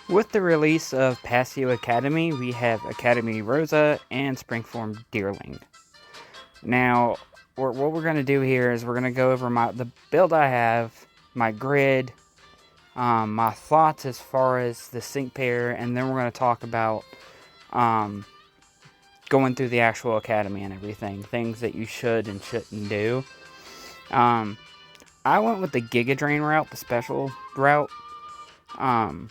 With the release of Pasio Academy, we have Academy Rosa and Springform Deerling. Now, what we're going to do here is we're going to go over the build I have, my grid, my thoughts as far as the sync pair, and then we're going to talk about um, going through the actual academy and everything, things that you should and shouldn't do. Um, I went with the Giga Drain route, the special route. Um,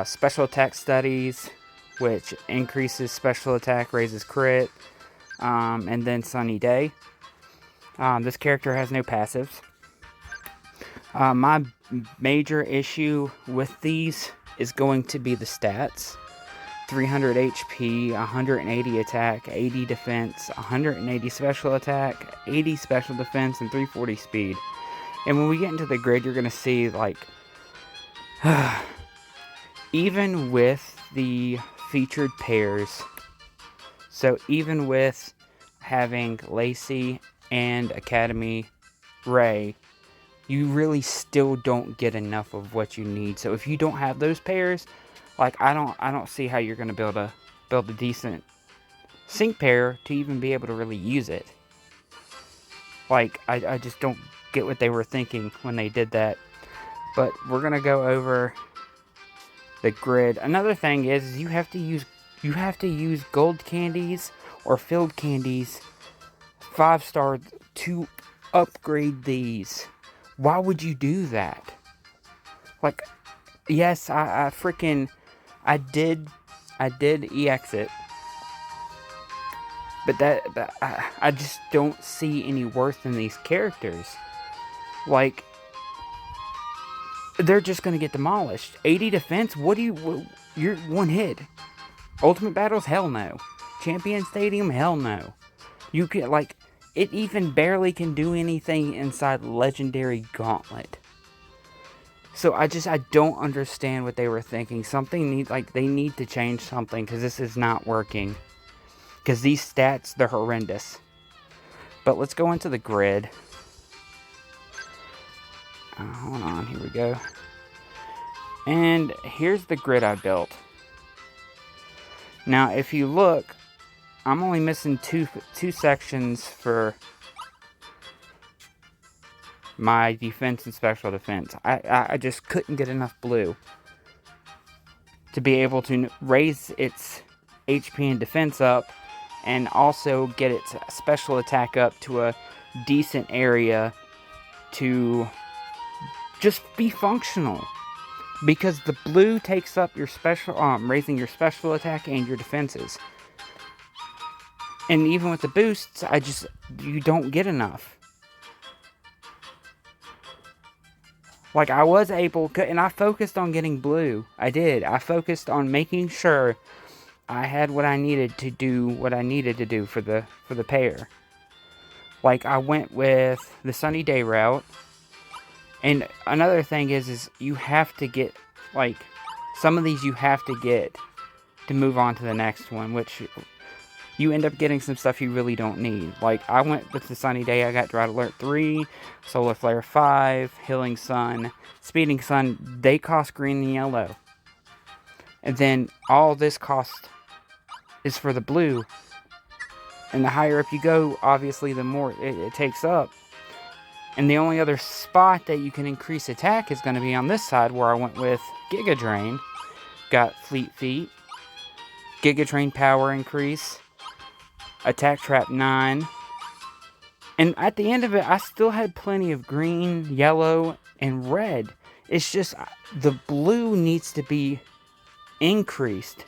Special attack studies, which increases special attack, raises crit, and then Sunny Day. This character has no passives. My major issue with these is going to be the stats. 300 HP, 180 attack, 80 defense, 180 special attack, 80 special defense, and 340 speed. And when we get into the grid, you're going to see, like, even with the featured pairs, so even with having Lacey and Academy Ray, you really still don't get enough of what you need. So if you don't have those pairs, like I don't see how you're gonna build a decent sync pair to even be able to really use it. Like I just don't get what they were thinking when they did that. But we're gonna go over the grid. Another thing is you have to use gold candies or filled candies 5-star to upgrade these. Why would you do that? Like, yes, I did EX it, but I just don't see any worth in these characters. Like, they're just gonna get demolished. 80 defense. You're one hit. Ultimate battles, hell no. Champion Stadium, hell no. You can, like, it even barely can do anything inside Legendary Gauntlet. So I don't understand what they were thinking. They need to change something, because this is not working. Because these stats, they're horrendous. But let's go into the grid. Hold on, here we go. And here's the grid I built. Now, if you look, I'm only missing two sections for my defense and special defense. I just couldn't get enough blue to be able to raise its HP and defense up, and also get its special attack up to a decent area to just be functional. Because the blue takes up your special, raising your special attack and your defenses. And even with the boosts, you don't get enough. Like, I was able, and I focused on getting blue. I did. I focused on making sure I had what I needed to do for the pair. Like, I went with the Sunny Day route. And another thing is you have to get, like, some of these you have to get to move on to the next one, which you end up getting some stuff you really don't need. Like, I went with the Sunny Day, I got Drought Alert 3, Solar Flare 5, Healing Sun, Speeding Sun. They cost green and yellow. And then all this cost is for the blue. And the higher up you go, obviously, the more it takes up. And the only other spot that you can increase attack is going to be on this side, where I went with Giga Drain. Got Fleet Feet, Giga Drain power increase, Attack Trap 9. And at the end of it, I still had plenty of green, yellow, and red. It's just the blue needs to be increased.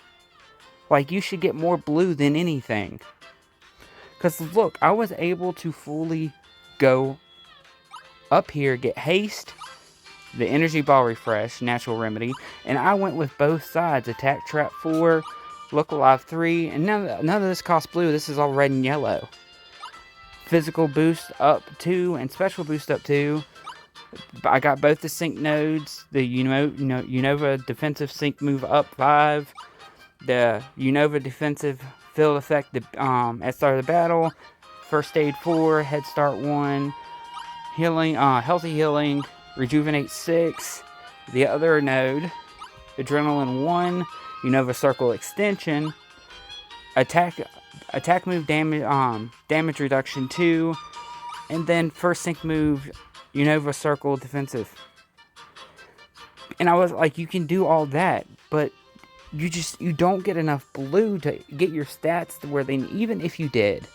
Like, you should get more blue than anything. Because look, I was able to fully go up here, get haste, the energy ball refresh, natural remedy, and I went with both sides. Attack Trap 4, Look Alive 3, and none of this costs blue. This is all red and yellow. Physical boost up 2 and special boost up 2. I got both the sync nodes. The Unova defensive sync move up 5. The Unova defensive field effect at the start of the battle. First aid 4, head start 1. Healing, healthy healing, rejuvenate 6, the other node, Adrenaline 1, Unova Circle Extension, attack move damage reduction 2, and then first sync move Unova Circle Defensive. And I was like, you can do all that, but you don't get enough blue to get your stats to where they, even if you did.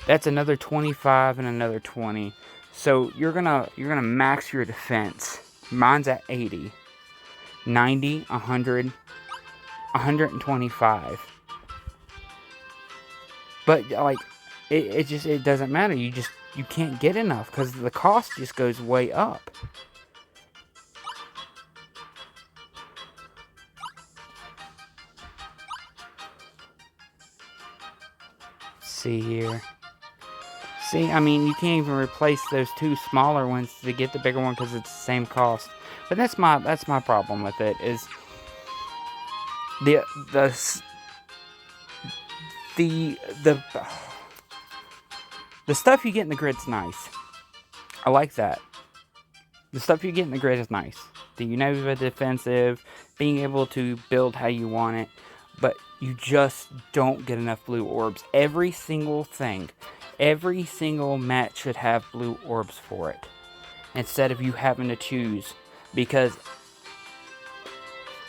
That's another 25 and another 20. So you're gonna max your defense. Mine's at 80. 90, 100, 125. But like it doesn't matter. You can't get enough because the cost just goes way up. See here. See, I mean, you can't even replace those two smaller ones to get the bigger one because it's the same cost. But that's my problem with it is the stuff you get in the grid's nice. I like that. The stuff you get in the grid is nice. The Unova defensive, being able to build how you want it, but you just don't get enough blue orbs. Every single thing, every single match should have blue orbs for it, instead of you having to choose, because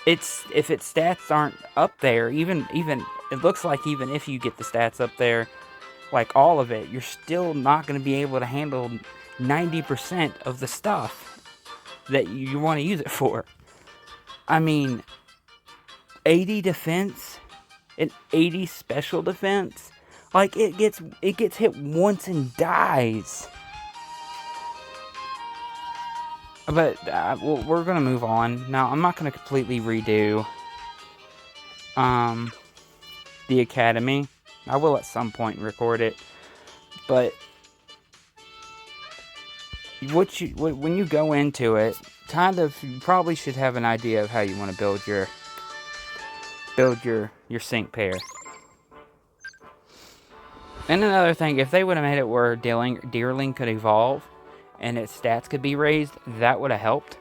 if its stats aren't up there, even it looks like even if you get the stats up there, like all of it, you're still not going to be able to handle 90% of the stuff that you want to use it for. I mean, 80 defense and 80 special defense, like it gets hit once and dies. But we're gonna move on now. I'm not gonna completely redo the academy. I will at some point record it, but when you go into it, kind of, you probably should have an idea of how you want to build your sync pair. And another thing, if they would have made it where Deerling could evolve and its stats could be raised, that would have helped.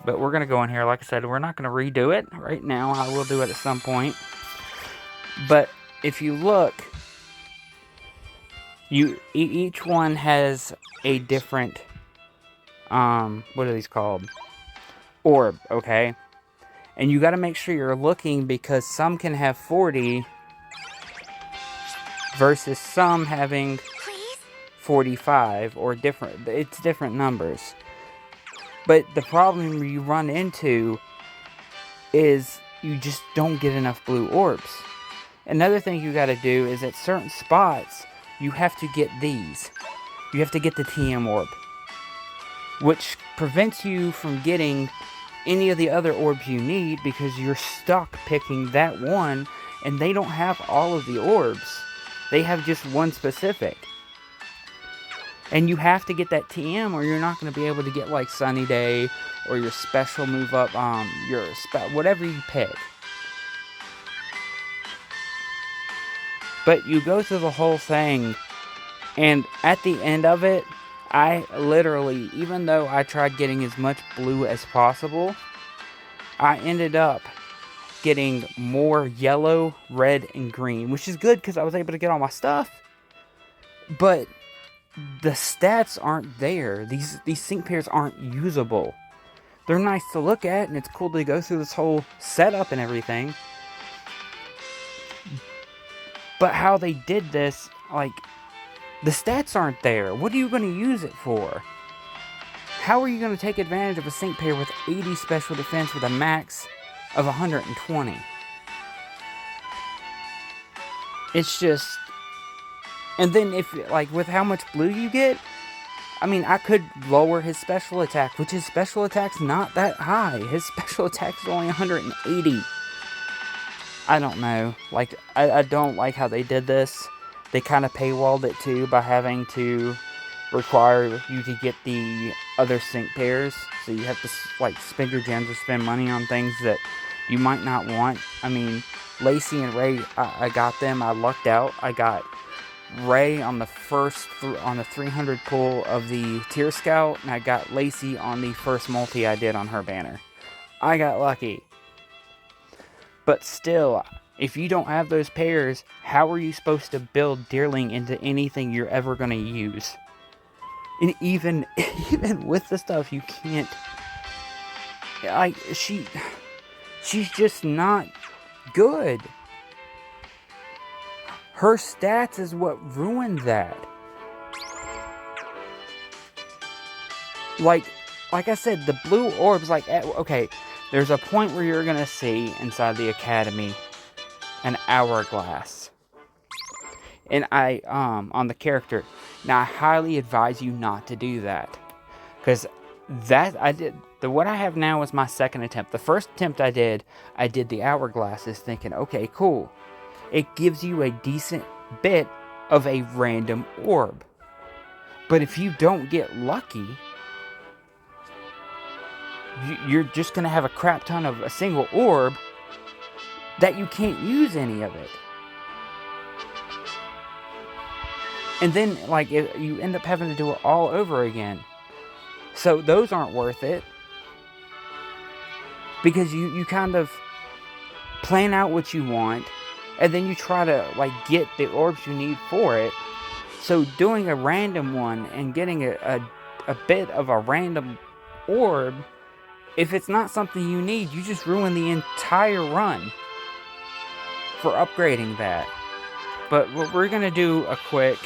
But we're going to go in here, like I said, we're not going to redo it right now. I will do it at some point. But if you look, each one has a different, what are these called? Orb, okay? And you got to make sure you're looking, because some can have 40 versus some having 45 or different. It's different numbers. But the problem you run into is you just don't get enough blue orbs. Another thing you got to do is at certain spots, you have to get these. You have to get the TM orb, which prevents you from getting any of the other orbs you need, because you're stuck picking that one, and they don't have all of the orbs. They have just one specific. And you have to get that TM, or you're not going to be able to get like Sunny Day or your special move up, whatever you pick. But you go through the whole thing, and at the end of it, I literally, even though I tried getting as much blue as possible, I ended up getting more yellow, red, and green, which is good because I was able to get all my stuff. But the stats aren't there. These sync pairs aren't usable. They're nice to look at, and it's cool to go through this whole setup and everything. But how they did this, like, the stats aren't there. What are you going to use it for? How are you going to take advantage of a sync pair with 80 special defense with a max of 120? It's just... And then if, like, with how much blue you get, I mean, I could lower his special attack, which his special attack's not that high. His special attack is only 180. I don't know. Like, I don't like how they did this. They kind of paywalled it too by having to require you to get the other sync pairs. So you have to, like, spend your gems or spend money on things that you might not want. I mean, Lacey and Ray, I got them. I lucked out. I got Ray on the on the 300 pull of the Tier Scout, and I got Lacey on the first multi I did on her banner. I got lucky. But still, if you don't have those pairs, how are you supposed to build Deerling into anything you're ever going to use? And even with the stuff, you can't... She's just not good. Her stats is what ruined that. Like I said, the blue orbs, okay, there's a point where you're gonna see inside the academy an hourglass. And on the character. Now, I highly advise you not to do that. Because what I have now is my second attempt. The first attempt I did the hourglasses thinking, okay, cool. It gives you a decent bit of a random orb. But if you don't get lucky, you're just going to have a crap ton of a single orb that you can't use any of it. And then, you end up having to do it all over again. So those aren't worth it. Because you kind of plan out what you want, and then you try to, get the orbs you need for it. So doing a random one and getting a bit of a random orb, if it's not something you need, you just ruin the entire run for upgrading that. But we're going to do a quick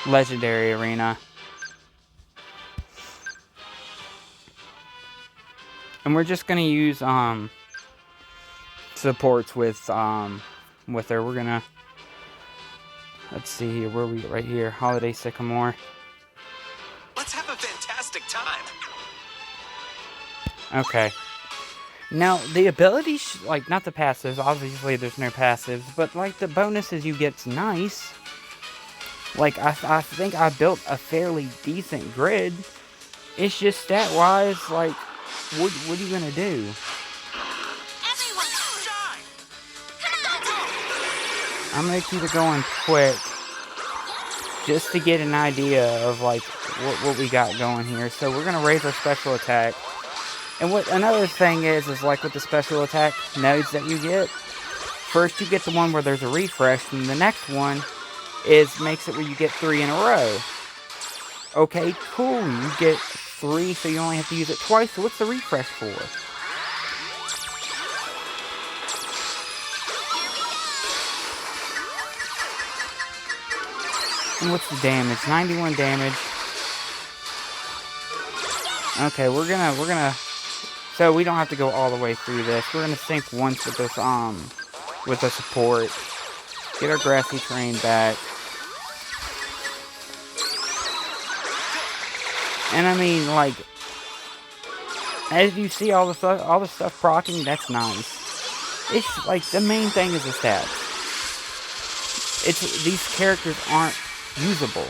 legendary arena. And we're just going to use supports with her. We're going to, let's see here, where are we right here? Holiday Sycamore. Let's have a fantastic time. Okay. Now, the abilities, not the passives, obviously there's no passives, but, the bonuses you get's nice. I think I built a fairly decent grid. It's just stat-wise, what are you gonna do? Everyone, shine! I'm gonna keep it going quick, just to get an idea of, what we got going here. So we're gonna raise our special attack. And what another thing is with the special attack nodes that you get, first you get the one where there's a refresh, and the next one makes it where you get 3 in a row. Okay, cool, you get 3, so you only have to use it twice, so what's the refresh for? And what's the damage? 91 damage. Okay, we're gonna... So we don't have to go all the way through this. We're gonna sync once with this, with the support. Get our grassy terrain back. And I mean, as you see all the stuff proccing, that's nice. It's the main thing is the stats. These characters aren't usable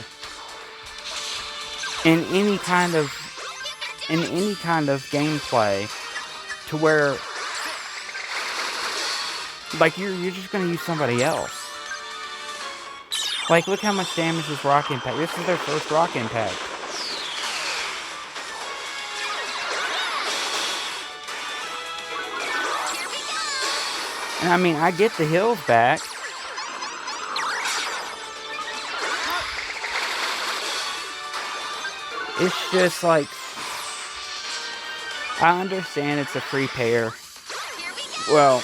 in any kind of gameplay, to where you're just gonna use somebody else. Look how much damage this rock impact. This is their first rock impact. And I mean, I get the hills back. It's just I understand it's a free pair. Well,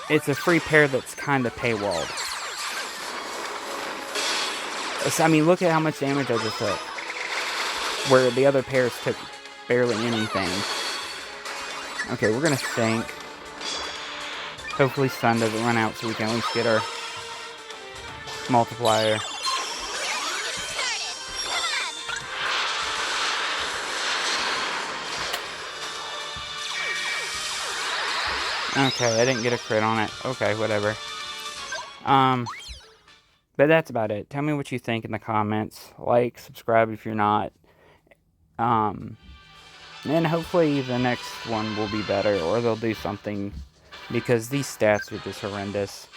it's a free pair that's kind of paywalled. I mean, look at how much damage I just took, where the other pairs took barely anything. Okay, we're gonna sink. Hopefully sun doesn't run out so we can at least get our multiplier. Okay, I didn't get a crit on it. Okay, whatever. But that's about it. Tell me what you think in the comments. Like, subscribe if you're not. And hopefully the next one will be better, or they'll do something, because these stats are just horrendous.